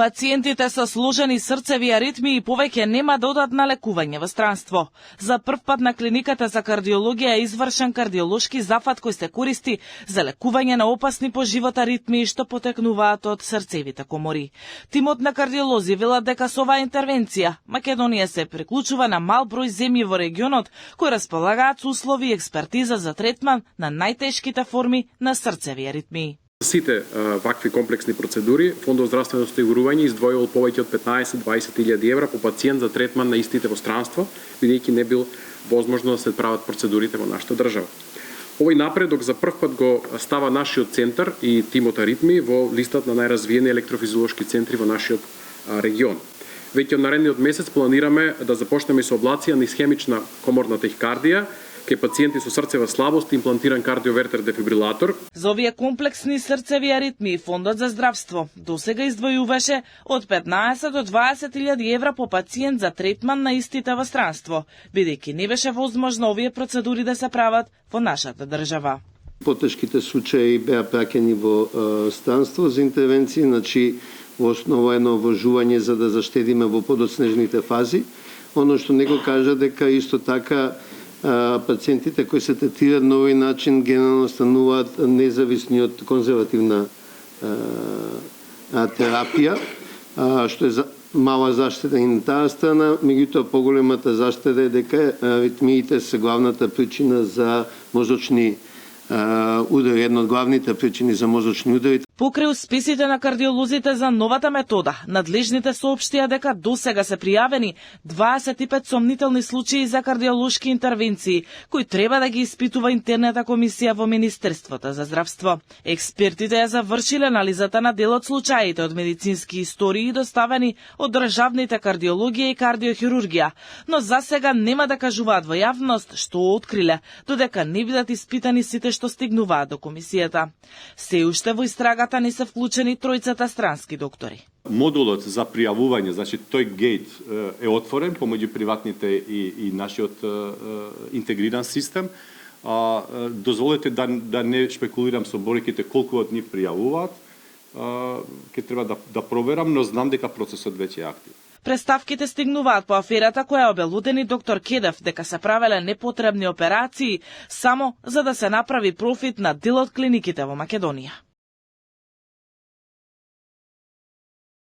Пациентите со сложени срцеви аритми и повеќе нема да одат на лекување во странство. За прв пат на клиниката за кардиологија е извршен кардиолошки зафат кој се користи за лекување на опасни по живот аритмии што потекнуваат од срцевите комори. Тимот на кардиолози велат дека со оваа интервенција Македонија се приклучува на мал број земји во регионот кои располагаат со услови и експертиза за третман на најтешките форми на срцеви аритмии. Сите вакви комплексни процедури, Фондот за здравствено осигурување издвојувал повеќе од 15-20 евра по пациент за третман на истите во странство, бидејќи не бил возможно да се прават процедурите во нашата држава. Овој напредок за прв пат го става нашиот центар и тимот аритми во листат на најразвиени електрофизиолошки центри во нашиот регион. Веќе од наредниот месец планираме да започнеме со аблација на исхемична коморна тахикардија кај пациенти со срцева слабост и имплантиран кардиовертер дефибрилатор. За овие комплексни срцеви аритмии Фондот за здравство досега издвојуваше од 15 до 20.000 евра по пациент за третман на истите во странство, бидејќи не беше возможно овие процедури да се прават во нашата држава. Потешките случаи беа праќани во странство за интервенции, значи во основа едно вложување за да заштедиме во подоцнежните фази. Оно што него кажа дека исто така пациентите кои се третираат на овој начин генерално стануваат независни од конзервативна терапија, што е мала заштеда и на таа страна, меѓутоа поголемата заштеда е дека аритмиите се главната причина за мозочни удари, една од главните причини за мозочни удари. Покрај успесите на кардиолозите за новата метода, надлежните соопштија дека досега се пријавени 25 сомнителни случаи за кардиолошки интервенции, кои треба да ги испитува интерната комисија во Министерството за здравство. Експертите ја завршиле анализата на дел од случаите од медицински истории доставени од државните кардиологија и кардиохирургија, но засега нема да кажуваат во јавност што откриле, додека не бидат испитани сите што стигнуваат до комисијата. Се уште во истрагата не се вклучени тројцата странски доктори. Модулот за пријавување, значи тој гејт е отворен помеѓу приватните и нашиот интегриран систем. Дозволете да не шпекулирам со бројките колку од нив пријавуваат. Ќе треба да проверам, но знам дека процесот веќе е активен. Преставките стигнуваат по аферата која обелудени доктор Кедев дека се правеле непотребни операции само за да се направи профит на дел од клиниките во Македонија.